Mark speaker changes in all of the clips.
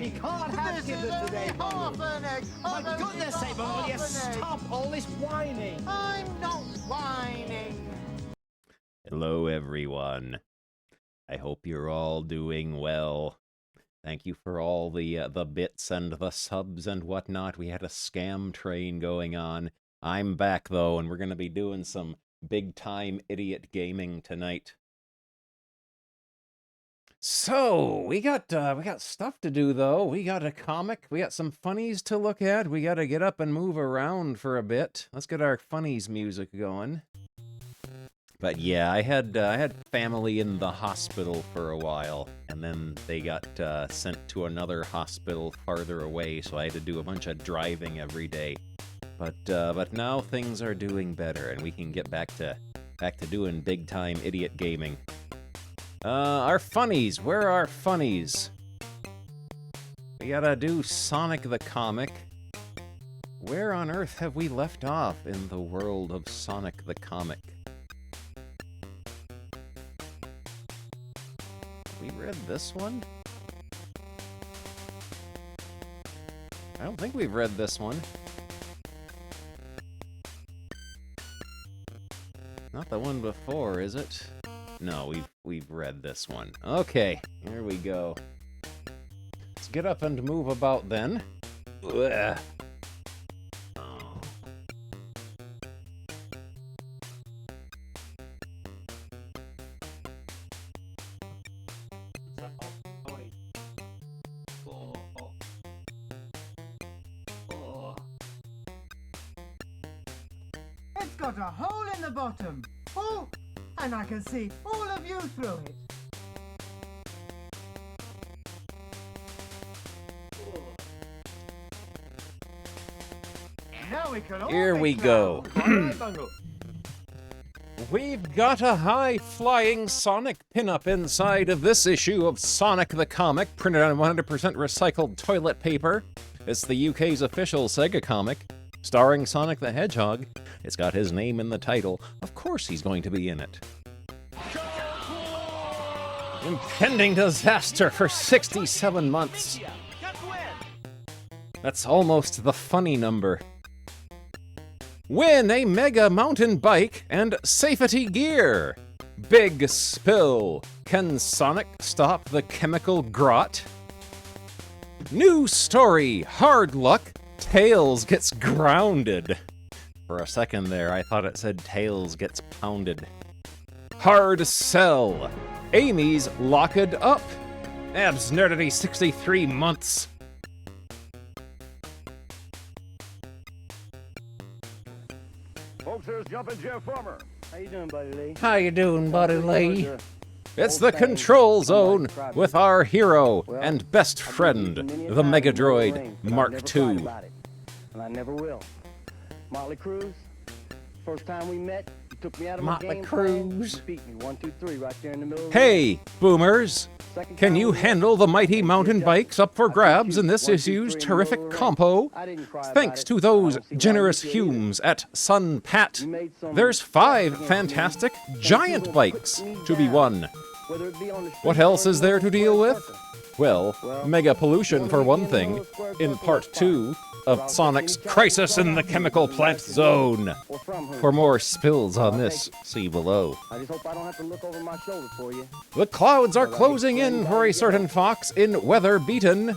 Speaker 1: You can't have Gibbon today, My goodness, Abel, will you stop all this whining?
Speaker 2: I'm not whining.
Speaker 3: Hello, everyone. I hope you're all doing well. Thank you for all the bits and the subs and whatnot. We had a scam train going on. I'm back, though, and we're going to be doing some big-time idiot gaming tonight. So, we got stuff to do, though. We got a comic. We got some funnies to look at. We got to get up and move around for a bit. Let's get our funnies music going. But yeah, I had family in the hospital for a while, and then they got sent to another hospital farther away, so I had to do a bunch of driving every day. But now things are doing better, and we can get back to doing big time idiot gaming. Our funnies. Where are our funnies? We gotta do Sonic the Comic. Where on earth have we left off in the world of Sonic the Comic? We read this one? I don't think we've read this one. Not the one before, is it? No, we've read this one. Okay, here we go. Let's get up and move about then. Ugh.
Speaker 2: It's got a hole in the bottom. Oh, and I can see all of you through it. Now we can all
Speaker 3: Here we go. We've got a high-flying Sonic pinup inside of this issue of Sonic the Comic, printed on 100% recycled toilet paper. It's the UK's official Sega comic, starring Sonic the Hedgehog. It's got his name in the title. Of course he's going to be in it. Impending disaster for 67 months. That's almost the funny number. Win a mega mountain bike and safety gear. Big spill. Can Sonic stop the chemical grot? New story. Hard luck. Tails gets grounded. For a second there, I thought it said Tails gets pounded. Hard sell. Amy's locked up. Abs nerdity 63 months.
Speaker 4: Folks, here's Jumpin' Jeff Farmer.
Speaker 5: How you doing, Buddy Lee?
Speaker 3: How you doing, Buddy Lee? It's the Control Zone with our hero and best friend, the Mega Droid Mark II.
Speaker 5: And I never will. Motley Cruz, first time we met, you took me out of my
Speaker 3: Motley
Speaker 5: game
Speaker 3: Cruz.
Speaker 5: plan, you beat me 1, 2, 3 right there in the middle of
Speaker 3: Hey, boomers!
Speaker 5: Second
Speaker 3: Can
Speaker 5: time
Speaker 3: you
Speaker 5: we met,
Speaker 3: handle the mighty mountain
Speaker 5: just-
Speaker 3: bikes up for
Speaker 5: I beat
Speaker 3: grabs
Speaker 5: you
Speaker 3: in this
Speaker 5: 1, 2,
Speaker 3: issue's
Speaker 5: 3 in the
Speaker 3: terrific
Speaker 5: middle of the
Speaker 3: compo?
Speaker 5: ring. I didn't cry about
Speaker 3: Thanks
Speaker 5: it.
Speaker 3: to
Speaker 5: I
Speaker 3: those
Speaker 5: don't see why
Speaker 3: generous
Speaker 5: you did either.
Speaker 3: Humes at Sun Pat.
Speaker 5: You made some
Speaker 3: There's 5
Speaker 5: against me.
Speaker 3: fantastic
Speaker 5: Thank you
Speaker 3: giant
Speaker 5: for
Speaker 3: bikes
Speaker 5: putting me
Speaker 3: to be
Speaker 5: down.
Speaker 3: won.
Speaker 5: Whether it be on the
Speaker 3: What
Speaker 5: street
Speaker 3: else
Speaker 5: or
Speaker 3: is there to
Speaker 5: in the
Speaker 3: deal with?
Speaker 5: circus.
Speaker 3: Well, mega pollution for one thing, in part 2 of Sonic's Crisis in the Chemical Plant Zone.
Speaker 5: Or from whom.
Speaker 3: For more spills on this, see below.
Speaker 5: I just hope I don't have to look over my shoulder for you.
Speaker 3: The clouds are closing in for a certain fox in weather beaten.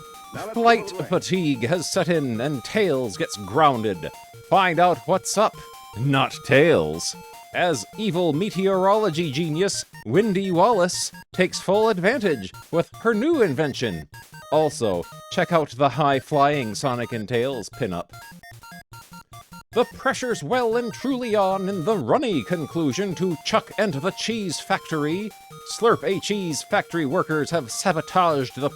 Speaker 3: Flight fatigue has set in and Tails gets grounded. Find out what's up, not Tails. As evil meteorology genius Wendy Wallace takes full advantage with her new invention. Also, check out the high-flying Sonic and Tails pinup. The pressure's well and truly on in the runny conclusion to Chuck and the Cheese Factory. Slurp a Cheese Factory workers have sabotaged the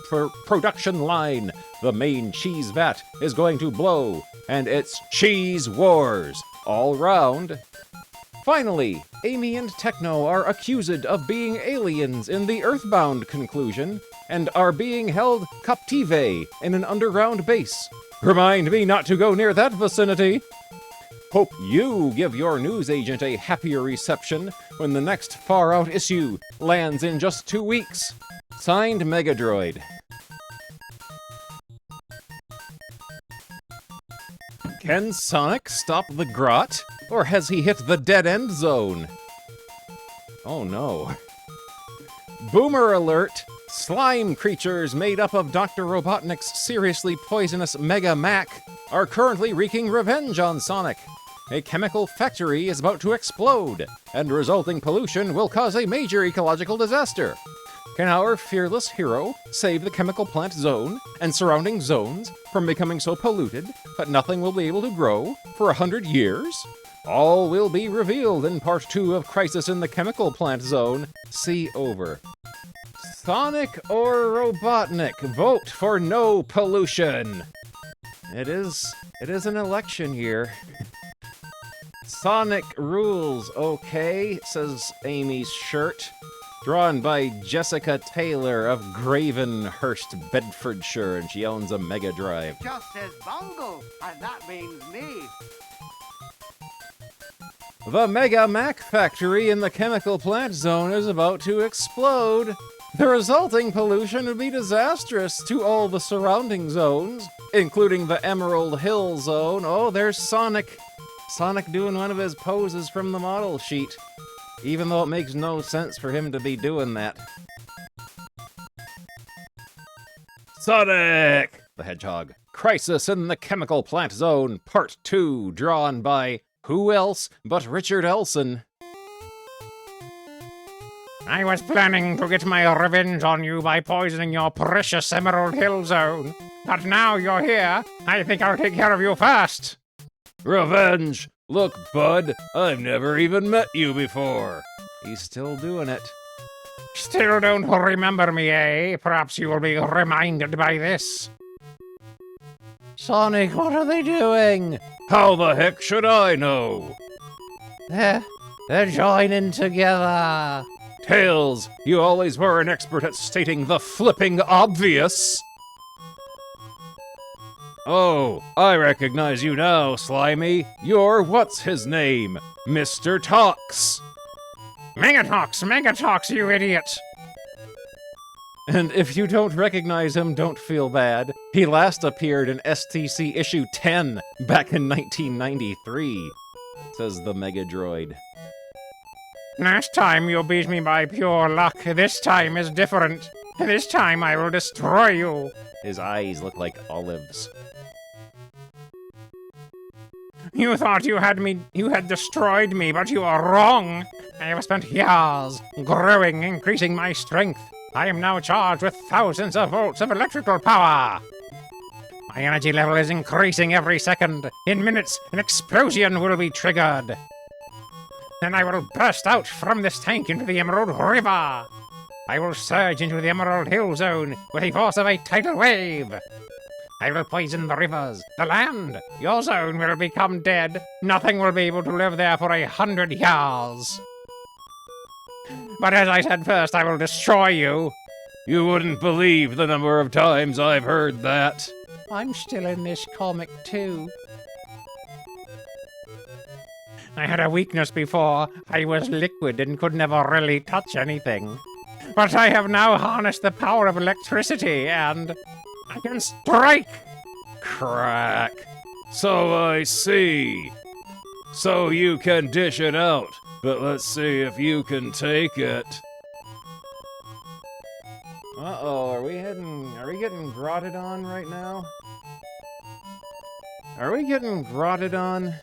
Speaker 3: production line. The main cheese vat is going to blow, and it's Cheese Wars all round. Finally, Amy and Techno are accused of being aliens in the Earthbound conclusion, and are being held captive in an underground base. Remind me not to go near that vicinity. Hope you give your news agent a happier reception when the next far-out issue lands in just 2 weeks. Signed, Mega Droid. Can Sonic stop the grot? Or has he hit the dead-end zone? Oh no. Boomer alert! Slime creatures made up of Dr. Robotnik's seriously poisonous Mega Mac are currently wreaking revenge on Sonic. A chemical factory is about to explode, and resulting pollution will cause a major ecological disaster. Can our fearless hero save the chemical plant zone and surrounding zones from becoming so polluted that nothing will be able to grow for 100 years? All will be revealed in Part 2 of Crisis in the Chemical Plant Zone. See over. Sonic or Robotnik? Vote for no pollution! It is an election year. Sonic rules, okay, says Amy's shirt. Drawn by Jessica Taylor of Gravenhurst, Bedfordshire, and she owns a Mega Drive.
Speaker 1: Just says bungle, and that means me.
Speaker 3: The Mega Mac factory in the chemical plant zone is about to explode. The resulting pollution would be disastrous to all the surrounding zones, including the Emerald Hill zone. Oh, there's Sonic. Sonic doing one of his poses from the model sheet, even though it makes no sense for him to be doing that. Sonic the Hedgehog. Crisis in the Chemical Plant Zone, Part 2, drawn by who else but Richard Elson. I was planning to get my revenge on you by poisoning your precious Emerald Hill Zone. But now you're here, I think I'll take care of you first. Revenge? Look, bud, I've never even met you before. He's still doing it. Still don't remember me, eh? Perhaps you will be reminded by this. Sonic, what are they doing? How the heck should I know? They're joining together. Tails, you always were an expert at stating the flipping obvious. Oh, I recognize you now, Slimy. You're what's-his-name, Mr. Tox. Megatox, you idiot! And if you don't recognize him, don't feel bad. He last appeared in STC issue 10 back in 1993, says the Mega Droid. Last time you beat me by pure luck. This time is different. This time I will destroy you. His eyes look like olives. You thought you had destroyed me, but you are wrong. I have spent years growing, increasing my strength. I am now charged with thousands of volts of electrical power. My energy level is increasing every second. In minutes, an explosion will be triggered. Then I will burst out from this tank into the Emerald River. I will surge into the Emerald Hill Zone with the force of a tidal wave. I will poison the rivers, the land. Your zone will become dead. Nothing will be able to live there for 100 years. But as I said first, I will destroy you. You wouldn't believe the number of times I've heard that. I'm still in this comic too. I had a weakness before. I was liquid and could never really touch anything. But I have now harnessed the power of electricity and I can strike! Crack. So I see. So you can dish it out, but let's see if you can take it. Uh-oh, are we getting grotted on right now? Are we getting grotted on?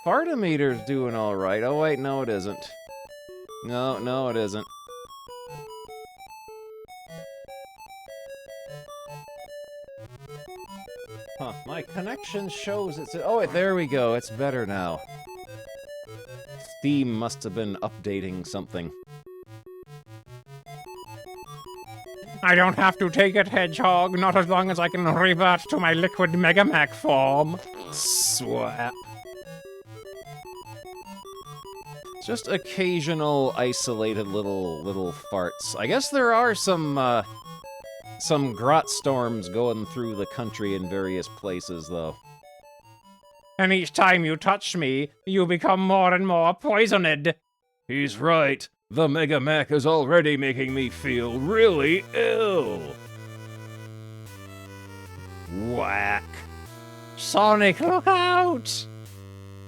Speaker 3: Fartometer's doing alright. Oh wait, no it isn't. No, it isn't. Huh, my connection shows it's... Oh, wait, there we go. It's better now. Steam must have been updating something. I don't have to take it, Hedgehog, not as long as I can revert to my liquid Megamac form. Swap. Just occasional isolated little farts. I guess there are some grot storms going through the country in various places, though. And each time you touch me, you become more and more poisoned. He's right. The Mega Mech is already making me feel really ill. Whack.
Speaker 6: Sonic, look out!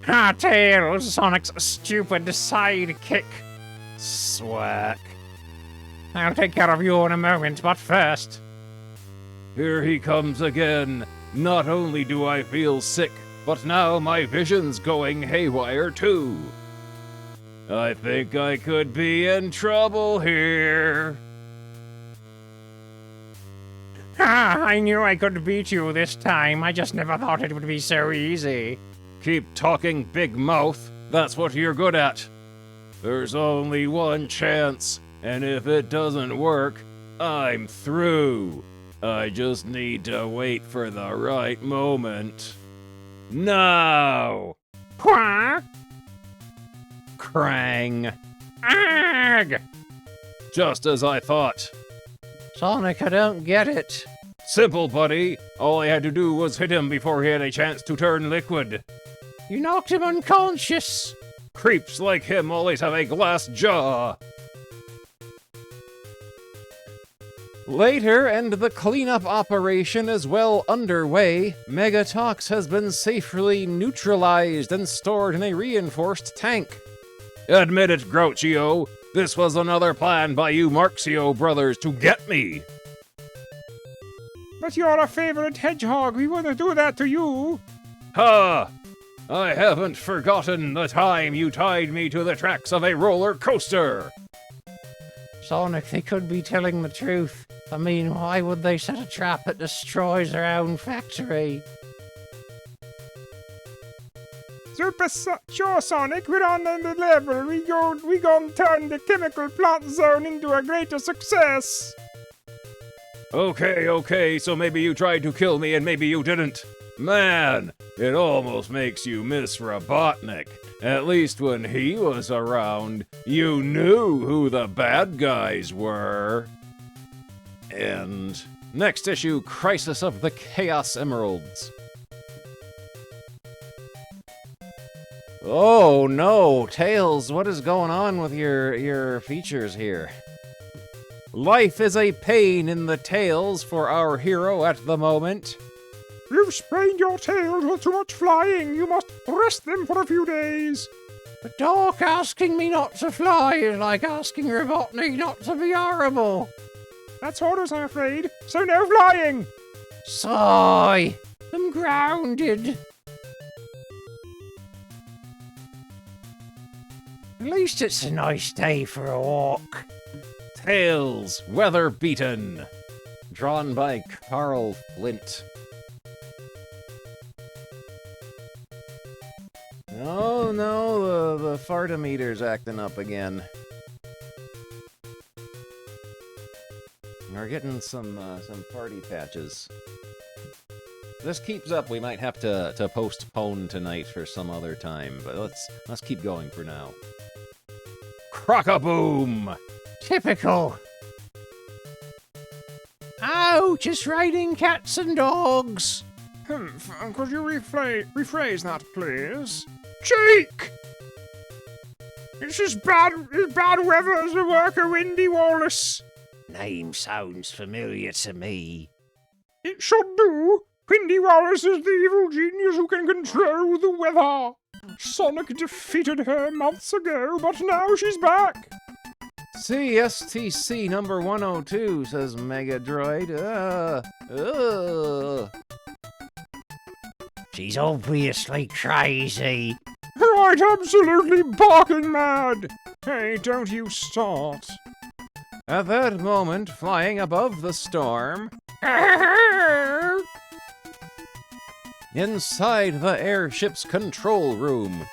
Speaker 6: Ah, Tails, Sonic's stupid sidekick.
Speaker 3: Swack.
Speaker 6: I'll take care of you in a moment, but first...
Speaker 3: Here he comes again. Not only do I feel sick, but now my vision's going haywire too. I think I could be in trouble here.
Speaker 6: Ah, I knew I could beat you this time. I just never thought it would be so easy.
Speaker 3: Keep talking, big mouth. That's what you're good at. There's only one chance, and if it doesn't work, I'm through. I just need to wait for the right moment. Now!
Speaker 6: Quack!
Speaker 3: Krang.
Speaker 6: Ag!
Speaker 3: Just as I thought.
Speaker 6: Sonic, I don't get it.
Speaker 3: Simple, buddy. All I had to do was hit him before he had a chance to turn liquid.
Speaker 6: You knocked him unconscious.
Speaker 3: Creeps like him always have a glass jaw. Later, and the cleanup operation is well underway, Megatox has been safely neutralized and stored in a reinforced tank. Admit it, Grouchio, this was another plan by you Marxio brothers to get me.
Speaker 6: But you're a favorite hedgehog. We wouldn't do that to you.
Speaker 3: Ha! I haven't forgotten the time you tied me to the tracks of a roller coaster.
Speaker 6: Sonic, they could be telling the truth. I mean, why would they set a trap that destroys their own factory?
Speaker 7: Sure, Sonic, we're on the level. We gon' turn the chemical plant zone into a greater success.
Speaker 3: Okay, so maybe you tried to kill me and maybe you didn't. Man, it almost makes you miss Robotnik. At least when he was around, you knew who the bad guys were. And next issue, Crisis of the Chaos Emeralds. Oh no, Tails, what is going on with your features here? Life is a pain in the tails for our hero at the moment.
Speaker 7: You've sprained your tails with too much flying. You must rest them for a few days.
Speaker 6: But Doc, asking me not to fly is like asking Robotnik not to be horrible.
Speaker 7: That's orders, I'm afraid. So no flying.
Speaker 6: Sigh. I'm grounded. At least it's a nice day for a walk.
Speaker 3: Tails, Weather Beaten. Drawn by Carl Flint. Oh no, the fartometer's acting up again. We're getting some party patches. If this keeps up, we might have to postpone tonight for some other time, but let's keep going for now. Crocaboom!
Speaker 6: Typical. Oh, just raining cats and dogs.
Speaker 7: Could you rephrase that, please? Jake! It's as bad weather as the worker Windy Wallace.
Speaker 6: Name sounds familiar to me.
Speaker 7: It should do. Windy Wallace is the evil genius who can control the weather. Sonic defeated her months ago, but now she's back.
Speaker 3: CSTC number 102, says Mega Droid.
Speaker 6: She's obviously crazy.
Speaker 7: Right, absolutely barking mad. Hey, don't you start.
Speaker 3: At that moment, flying above the storm, inside the airship's control room.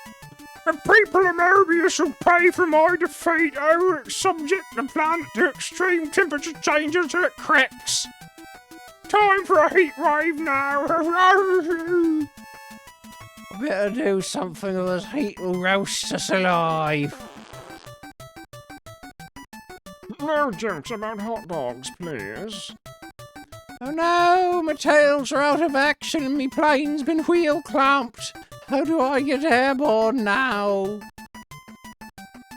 Speaker 7: The people of Mobius who pay for my defeat will subject the planet to extreme temperature changes till it cracks. Time for a heat wave now.
Speaker 6: Better do something or this heat will roast us alive.
Speaker 7: No jokes about hot dogs, please.
Speaker 6: Oh no, my tails are out of action and my plane's been wheel clamped. How do I get airborne now?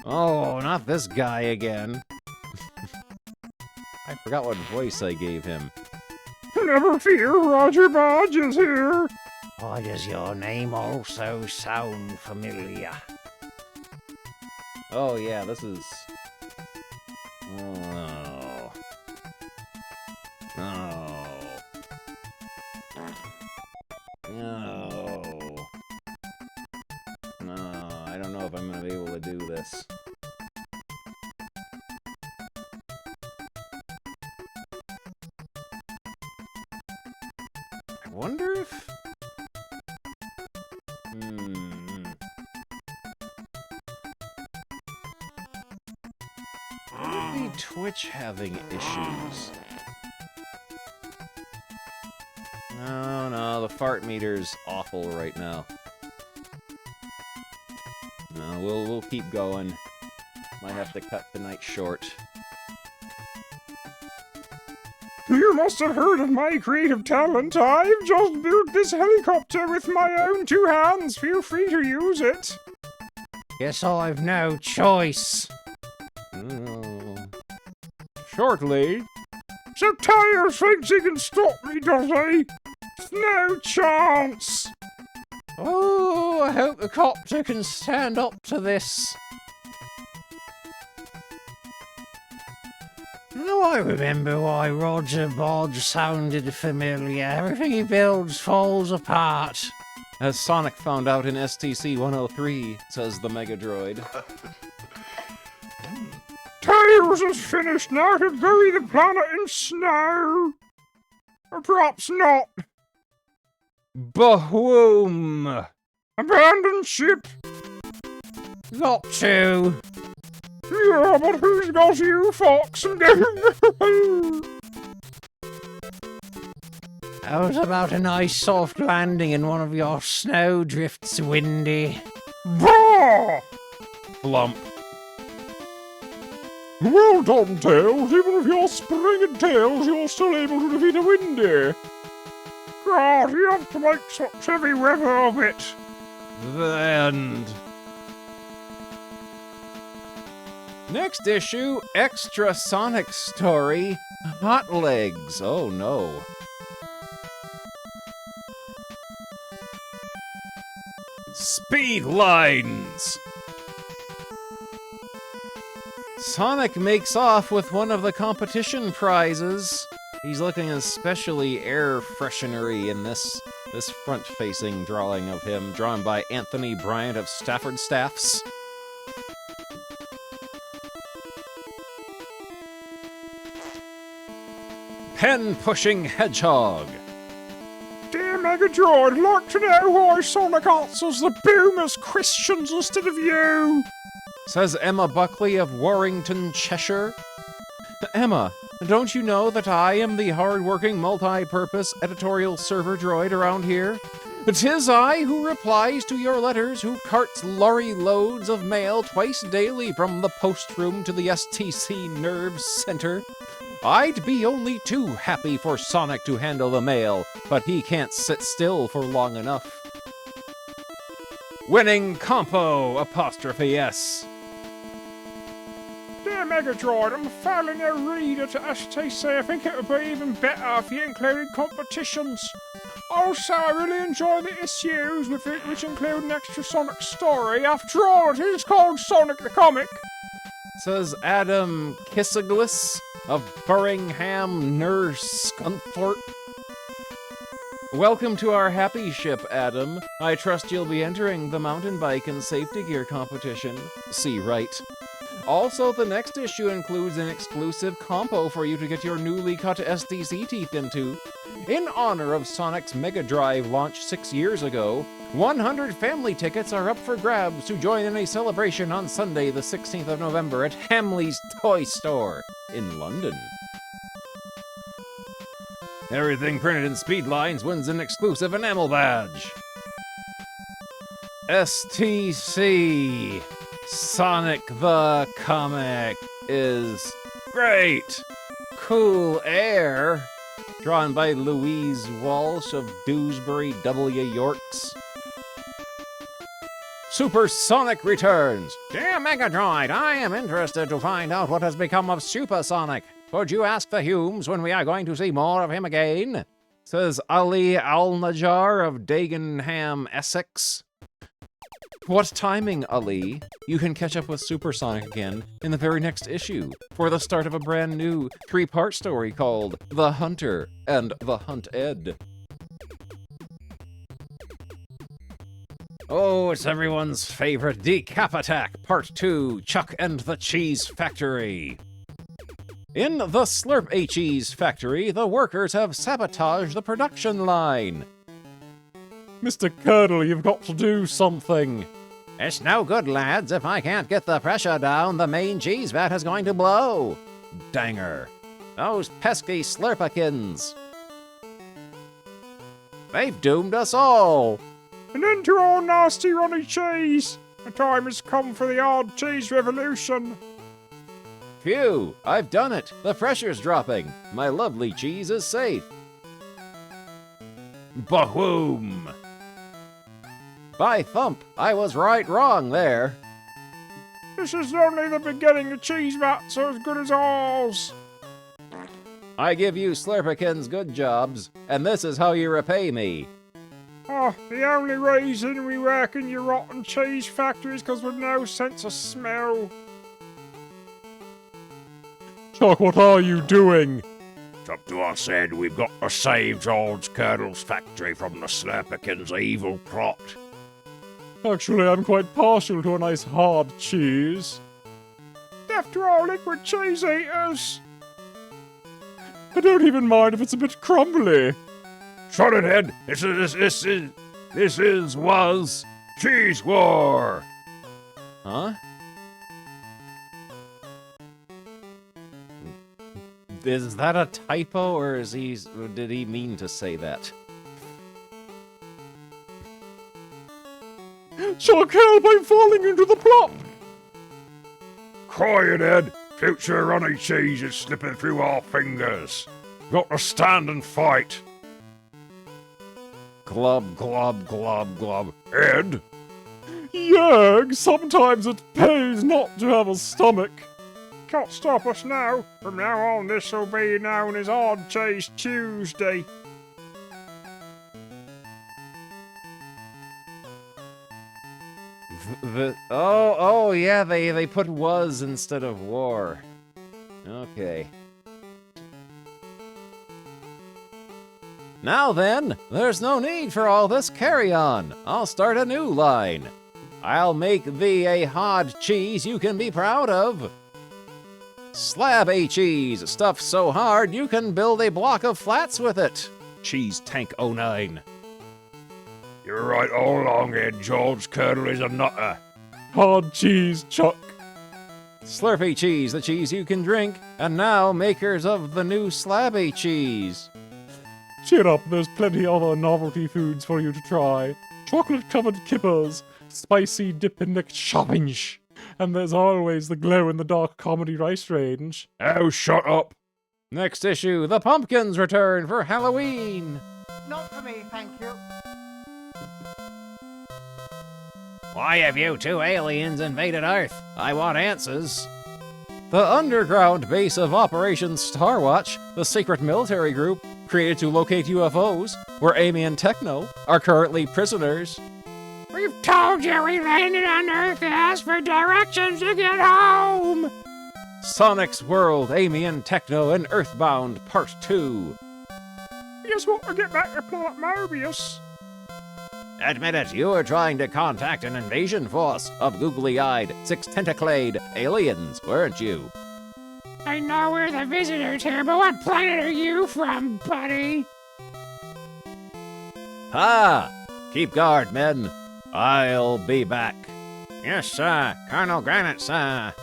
Speaker 3: Oh, not this guy again. I forgot what voice I gave him.
Speaker 7: Never fear, Roger Bodge is here.
Speaker 6: Why does your name also sound familiar?
Speaker 3: Oh yeah, this is... Oh. Oh. No. No, I don't know if I'm gonna be able to do this. I wonder if... Maybe Twitch having issues. No, the fart meter's awful right now. No, we'll keep going. Might have to cut tonight short.
Speaker 7: You must have heard of my creative talent. I've just built this helicopter with my own 2 hands. Feel free to use it.
Speaker 6: Guess I've no choice.
Speaker 3: Shortly.
Speaker 7: So Tails thinks he can stop me, does he? No chance.
Speaker 6: Oh, I hope the copter can stand up to this. Now I remember why Roger Bodge sounded familiar. Everything he builds falls apart.
Speaker 3: As Sonic found out in STC 103, says the Mega Droid.
Speaker 7: Tails is finished now to bury the planet in snow. Or perhaps not.
Speaker 3: Boom!
Speaker 7: Abandoned ship.
Speaker 6: Got to.
Speaker 7: Yeah, but who's got you, Fox?
Speaker 6: How's about a nice soft landing in one of your snowdrifts, Windy?
Speaker 7: Bah!
Speaker 3: Flump.
Speaker 7: Well done, Tails. Even if you're springing tails, you're still able to defeat a Windy. God, you have to make such heavy weather of it.
Speaker 3: The end. Next issue, Extra Sonic Story, Hot Legs. Oh no. Speed lines! Sonic makes off with one of the competition prizes. He's looking especially air freshenery in this front-facing drawing of him, drawn by Anthony Bryant of Stafford Staffs. Pen-pushing hedgehog.
Speaker 7: Dear Mega Droid, I'd like to know why Sonic answers the boom as Christians instead of you.
Speaker 3: Says Emma Buckley of Warrington, Cheshire. Emma, don't you know that I am the hard-working, multi-purpose editorial server droid around here? 'Tis I who replies to your letters, who carts lorry loads of mail twice daily from the post room to the STC Nerve Center. I'd be only too happy for Sonic to handle the mail, but he can't sit still for long enough. Winning Compo, apostrophe S.
Speaker 7: Dear Mega Droid, I'm filing a reader to STC. I think it would be even better if you included competitions. Also, I really enjoy the issues which include an extra Sonic story. After all, it is called Sonic the Comic.
Speaker 3: Says Adam Kissaglis of Birmingham, Nurse Scunthorpe. Welcome to our happy ship, Adam. I trust you'll be entering the mountain bike and safety gear competition. See right. Also, the next issue includes an exclusive compo for you to get your newly cut SDC teeth into. In honor of Sonic's Mega Drive launch 6 years ago, 100 family tickets are up for grabs to join in a celebration on Sunday, the 16th of November at Hamley's Toy Store in London. Everything printed in speed lines wins an exclusive enamel badge. STC Sonic the Comic is great. Cool Air, drawn by Louise Walsh of Dewsbury W. Yorks. Supersonic returns. Dear Megadroid, I am interested to find out what has become of Supersonic. Could you ask the Humes when we are going to see more of him again? Says Ali Al-Najjar of Dagenham, Essex. What timing, Ali? You can catch up with Supersonic again in the very next issue for the start of a brand new 3-part story called The Hunter and the Hunted. Oh, it's everyone's favorite Decap Attack Part 2, Chuck and the Cheese Factory. In the Slurp A Cheese Factory, the workers have sabotaged the production line. Mr. Curdle, you've got to do something. It's no good, lads. If I can't get the pressure down, the main cheese vat is going to blow. Danger. Those pesky Slurpikins. They've doomed us all.
Speaker 7: An end to all nasty runny cheese. The time has come for the hard cheese revolution.
Speaker 3: Phew, I've done it. The pressure's dropping. My lovely cheese is safe. Bahoom. By thump, I was wrong there.
Speaker 7: This is only the beginning. The cheese vats are as good as ours.
Speaker 3: I give you Slurpikins good jobs, and this is how you repay me.
Speaker 7: Oh, the only reason we work in your rotten cheese factory is because we've no sense of smell.
Speaker 3: Chuck, what are you doing?
Speaker 4: It's up to us, Ed. We've got to save George Curdle's factory from the Slurpikins' evil plot.
Speaker 3: Actually, I'm quite partial to a nice hard cheese.
Speaker 7: After all, liquid cheese eaters.
Speaker 3: I don't even mind if it's a bit crumbly.
Speaker 4: Shut it, Ed. This was Cheese War.
Speaker 3: Huh? Is that a typo, or did he mean to say that? Chuck, help! I'm falling into the plot!
Speaker 4: Quiet, Ed. Future runny cheese is slipping through our fingers. Got to stand and fight.
Speaker 3: Glub, glub, glub, glub.
Speaker 4: Ed?
Speaker 3: Yerg, sometimes it pays not to have a stomach.
Speaker 7: Can't stop us now. From now on, this will be known as Hard Cheese Tuesday.
Speaker 3: Oh yeah, they put was instead of war. Okay. Now then, there's no need for all this carry-on. I'll start a new line. I'll make thee a hard cheese you can be proud of. Slab A cheese, stuffed so hard you can build a block of flats with it. Cheese Tank 09.
Speaker 4: You're right all along, Ed. George Curdle is a nutter.
Speaker 3: Hard cheese, Chuck. Slurpy cheese, the cheese you can drink, and now makers of the new Slab A cheese. Cheer up, there's plenty other novelty foods for you to try. Chocolate-covered kippers, spicy dip in neck shoppinge, and there's always the glow-in-the-dark comedy rice range.
Speaker 4: Oh, shut up.
Speaker 3: Next issue, the pumpkins return for Halloween.
Speaker 2: Not for me, thank you.
Speaker 6: Why have you two aliens invaded Earth? I want answers.
Speaker 3: The underground base of Operation Starwatch, the secret military group created to locate UFOs, where Amy and Techno are currently prisoners.
Speaker 6: We've told you we landed on Earth and asked for directions to get home!
Speaker 3: Sonic's World, Amy and Techno, and Earthbound Part 2.
Speaker 7: You just want to get back to Planet Mobius.
Speaker 3: Admit it, you were trying to contact an invasion force of googly-eyed, six-tentacled aliens, weren't you?
Speaker 6: I know we're the visitors here, but what planet are you from, buddy?
Speaker 3: Ha! Keep guard, men. I'll be back.
Speaker 6: Yes, sir. Colonel Granite, sir.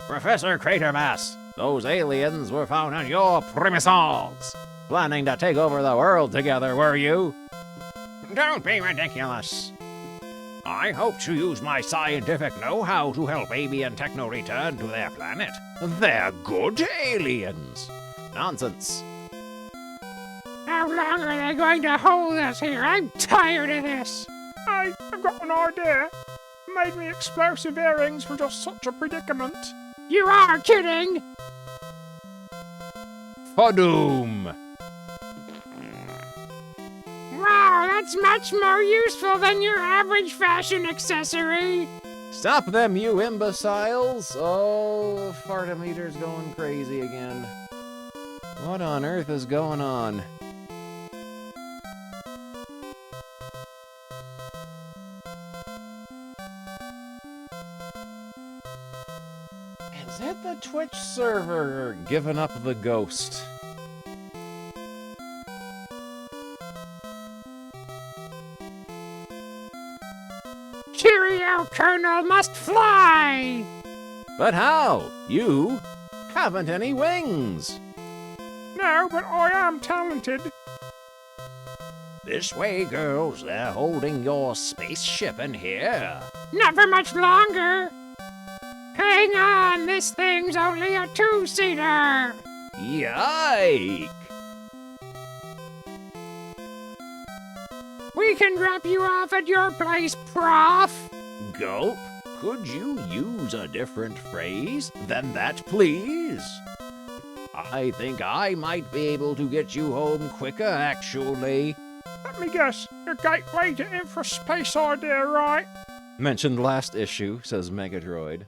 Speaker 3: Professor Cratermass, those aliens were found on your premises. Planning to take over the world together, were you?
Speaker 6: Don't be ridiculous.
Speaker 3: I hope to use my scientific know-how to help Amy and Techno return to their planet. They're good aliens. Nonsense.
Speaker 6: How long are they going to hold us here? I'm tired of this.
Speaker 7: Hey, I've got an idea. Made me explosive earrings for just such a predicament.
Speaker 6: You are kidding!
Speaker 3: Fadoom!
Speaker 6: Wow, that's much more useful than your average fashion accessory.
Speaker 3: Stop them, you imbeciles! Oh, fartometer's going crazy again. What on earth is going on? Is it the Twitch server giving up the ghost?
Speaker 6: Cheerio, Colonel must fly!
Speaker 3: But how? You haven't any wings!
Speaker 7: No, but I am talented.
Speaker 4: This way, girls. They're holding your spaceship in here.
Speaker 6: Not for much longer. Hang on, this thing's only a two-seater.
Speaker 4: Yike!
Speaker 6: We can drop you off at your place, Prof.
Speaker 4: Gulp, could you use a different phrase than that, please? I think I might be able to get you home quicker, actually.
Speaker 7: Let me guess, your gateway to infraspace idea, right?
Speaker 3: Mentioned last issue, says Megadroid.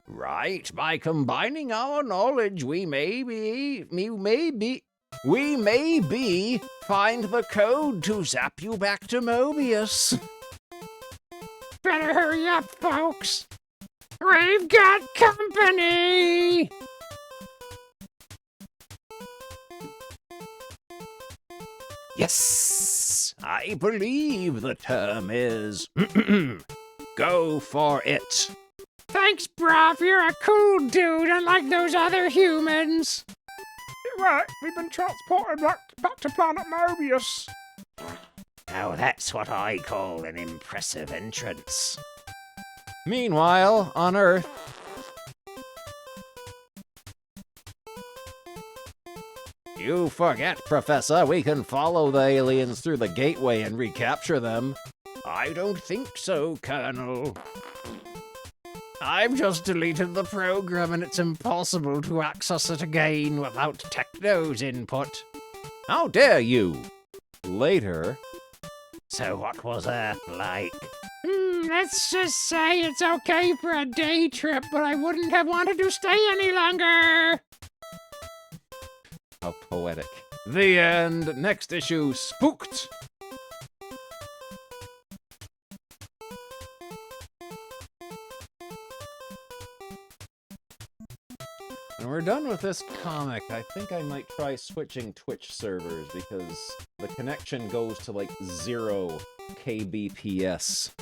Speaker 4: Right, by combining our knowledge, we may find the code to zap you back to Mobius.
Speaker 6: Better hurry up, folks. We've got company!
Speaker 4: Yes, I believe the term is go for it.
Speaker 6: Thanks, Prof. You're a cool dude, unlike those other humans.
Speaker 7: You're right, we've been transported back to planet Mobius.
Speaker 4: Now that's what I call an impressive entrance.
Speaker 3: Meanwhile, on Earth, you forget, Professor, we can follow the aliens through the gateway and recapture them.
Speaker 4: I don't think so, Colonel. I've just deleted the program and it's impossible to access it again without Techno's input.
Speaker 3: How dare you? Later.
Speaker 4: So what was Earth like?
Speaker 6: Let's just say it's okay for a day trip, but I wouldn't have wanted to stay any longer.
Speaker 3: How poetic. The end. Next issue, Spooked. And we're done with this comic. I think I might try switching Twitch servers because the connection goes to like 0 kbps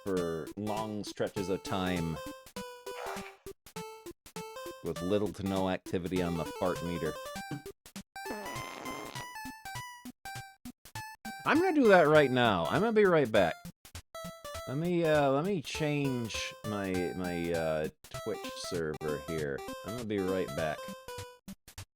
Speaker 3: for long stretches of time with little to no activity on the fart meter. I'm gonna do that right now. I'm gonna be right back. Let me change my Twitch server here. I'm gonna be right back.